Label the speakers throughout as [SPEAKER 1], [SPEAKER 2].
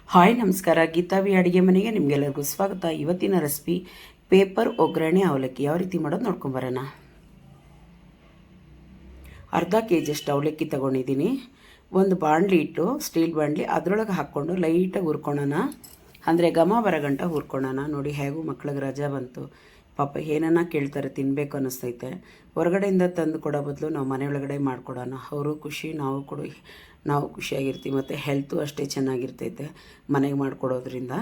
[SPEAKER 1] Hi ನಮಸ್ಕಾರ, ಗೀತಾವಿ ಅಡುಗೆ ಮನೆಗೆ ನಿಮಗೆಲ್ಲರಿಗೂ ಸ್ವಾಗತ. ಇವತ್ತಿನ ರೆಸಿಪಿ ಪೇಪರ್ ಒಗ್ಗರಣೆ ಅವಲಕ್ಕಿ. ಯಾವ ರೀತಿ ಮಾಡೋದು ನೋಡ್ಕೊಂಬರೋಣ. ಅರ್ಧ kg ಅವಲಕ್ಕಿ ತೊಗೊಂಡಿದ್ದೀನಿ. ಒಂದು ಬಾಣಲಿ ಇಟ್ಟು, ಸ್ಟೀಲ್ ಬಾಣಲಿ, ಅದರೊಳಗೆ ಹಾಕ್ಕೊಂಡು ಲೈಟಾಗಿ ಹುರ್ಕೊಳ್ಳೋಣ. ಅಂದರೆ ಘಮ ಬರಗಂಟ ಹುರ್ಕೊಳ್ಳೋಣ. ನೋಡಿ ಹೇಗೂ ಮಕ್ಳಿಗೆ ರಜಾ ಬಂತು, ಪಾಪ ಏನನ್ನ ಕೇಳ್ತಾರೆ, ತಿನ್ನಬೇಕು ಅನ್ನಿಸ್ತೈತೆ. ಹೊರಗಡೆಯಿಂದ ತಂದು ಕೊಡೋ ಬದಲು ನಾವು ಮನೆಯೊಳಗಡೆ ಮಾಡಿಕೊಡೋಣ. ಅವರು ಖುಷಿ, ನಾವು ಖುಷಿಯಾಗಿರ್ತೀವಿ, ಮತ್ತು ಹೆಲ್ತು ಅಷ್ಟೇ ಚೆನ್ನಾಗಿರ್ತೈತೆ ಮನೆಗೆ ಮಾಡಿಕೊಡೋದ್ರಿಂದ.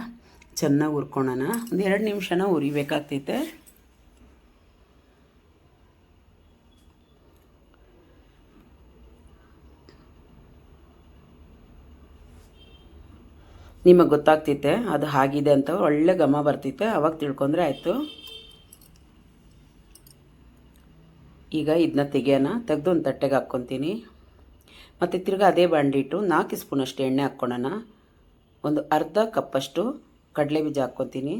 [SPEAKER 1] ಚೆನ್ನಾಗಿ ಹುರ್ಕೊಳ್ಳೋಣ. ಒಂದು 2 ನಿಮಿಷನ ಹುರಿಬೇಕಾಗ್ತೈತೆ. ನಿಮಗೆ ಗೊತ್ತಾಗ್ತೈತೆ ಅದು ಆಗಿದೆ ಅಂತ, ಒಳ್ಳೆ ಘಮ ಬರ್ತೈತೆ, ಅವಾಗ ತಿಳ್ಕೊಂಡ್ರೆ ಆಯಿತು. ಈಗ ಇದನ್ನ ತೆಗೆದು ಒಂದು ತಟ್ಟೆಗೆ ಹಾಕ್ಕೊತೀನಿ. ಮತ್ತು ತಿರ್ಗಿ ಅದೇ ಬಾಣಲಿಟ್ಟು 4 ಸ್ಪೂನಷ್ಟು ಎಣ್ಣೆ ಹಾಕ್ಕೊಳ್ಳೋಣ. ಒಂದು ಅರ್ಧ ಕಪ್ಪಷ್ಟು ಕಡಲೆ ಬೀಜ ಹಾಕ್ಕೊತೀನಿ,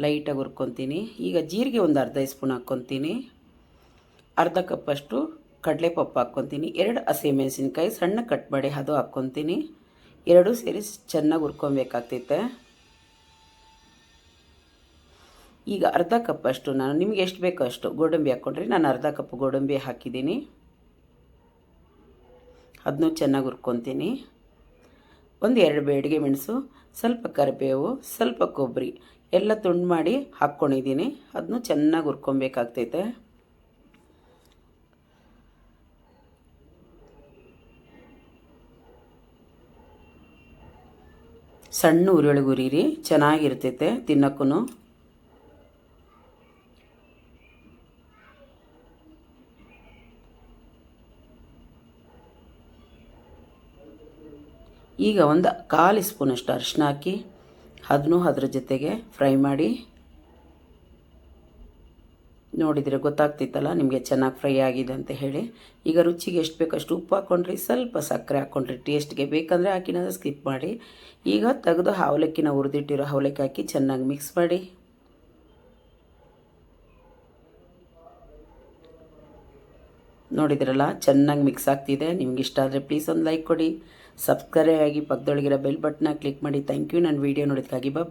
[SPEAKER 1] ಲೈಟಾಗಿ ಹುರ್ಕೊತೀನಿ. ಈಗ ಜೀರಿಗೆ ಒಂದು ಅರ್ಧ ಸ್ಪೂನ್ ಹಾಕ್ಕೊತೀನಿ. ಅರ್ಧ ಕಪ್ಪಷ್ಟು ಕಡಲೆಪಪ್ಪು ಹಾಕ್ಕೊತೀನಿ. 2 ಹಸಿಮೆಣಸಿನ್ಕಾಯಿ ಸಣ್ಣ ಕಟ್ ಮಾಡಿ ಅದು ಹಾಕ್ಕೊತೀನಿ. 2 ಸೇರಿ ಚೆನ್ನಾಗಿ ಹುರ್ಕೊಬೇಕಾಗ್ತೈತೆ. ಈಗ ಅರ್ಧ ಕಪ್ಪಷ್ಟು, ನಾನು ನಿಮಗೆ ಎಷ್ಟು ಬೇಕೋ ಅಷ್ಟು ಗೋಡಂಬಿ ಹಾಕ್ಕೊಂಡ್ರೆ ನಾನು ಅರ್ಧ ಕಪ್ ಗೋಡಂಬಿ ಹಾಕಿದ್ದೀನಿ. ಅದನ್ನು ಚೆನ್ನಾಗಿ ಹುರ್ಕೊತೀನಿ. ಒಂದು 2 ಬೇಡಿಗೆ ಮೆಣಸು, ಸ್ವಲ್ಪ ಕರಿಬೇವು, ಸ್ವಲ್ಪ ಕೊಬ್ಬರಿ ಎಲ್ಲ ತುಂಡು ಮಾಡಿ ಹಾಕ್ಕೊಂಡಿದ್ದೀನಿ. ಅದನ್ನು ಚೆನ್ನಾಗಿ ಹುರ್ಕೊಬೇಕಾಗ್ತೈತೆ. ಸಣ್ಣ ಉರಿಯೊಳಗೆ ಹುರಿರಿ, ಚೆನ್ನಾಗಿರ್ತೈತೆ ತಿನ್ನೋಕ್ಕೂ. ಈಗ ಒಂದು 1/4 ಸ್ಪೂನಷ್ಟು ಅರಿಶಿನ ಹಾಕಿ ಅದನ್ನು ಅದ್ರ ಜೊತೆಗೆ ಫ್ರೈ ಮಾಡಿ. ನೋಡಿದರೆ ಗೊತ್ತಾಗ್ತಿತ್ತಲ್ಲ ನಿಮಗೆ ಚೆನ್ನಾಗಿ ಫ್ರೈ ಆಗಿದೆ ಅಂತ ಹೇಳಿ. ಈಗ ರುಚಿಗೆ ಎಷ್ಟು ಬೇಕಷ್ಟು ಉಪ್ಪು ಹಾಕ್ಕೊಂಡ್ರಿ, ಸ್ವಲ್ಪ ಸಕ್ಕರೆ ಹಾಕ್ಕೊಂಡ್ರಿ, ಟೇಸ್ಟ್ಗೆ ಬೇಕಂದರೆ ಹಾಕಿನ ಸ್ಕಿಪ್ ಮಾಡಿ. ಈಗ ತೆಗೆದು ಅವಲಕ್ಕಿನ ಹುರಿದಿಟ್ಟಿರೋ ಅವಲಕ್ಕಿ ಹಾಕಿ ಚೆನ್ನಾಗಿ ಮಿಕ್ಸ್ ಮಾಡಿ. ನೋಡಿದ್ರಲ್ಲ ಚೆನ್ನಾಗಿ ಮಿಕ್ಸ್ ಆಗ್ತಿದೆ. ನಿಮ್ಗೆ ಇಷ್ಟ ಆದರೆ ಪ್ಲೀಸ್ ಒಂದು ಲೈಕ್ ಕೊಡಿ, ಸಬ್ಸ್ಕ್ರೈಬ್ ಆಗಿ, ಪಕ್ಕದೊಳಗಿರೋ ಬೆಲ್ ಬಟನ್ನ ಕ್ಲಿಕ್ ಮಾಡಿ. ಥ್ಯಾಂಕ್ ಯು ನನ್ನ ವೀಡಿಯೋ ನೋಡೋದಕ್ಕಾಗಿ. ಬಾಯ್.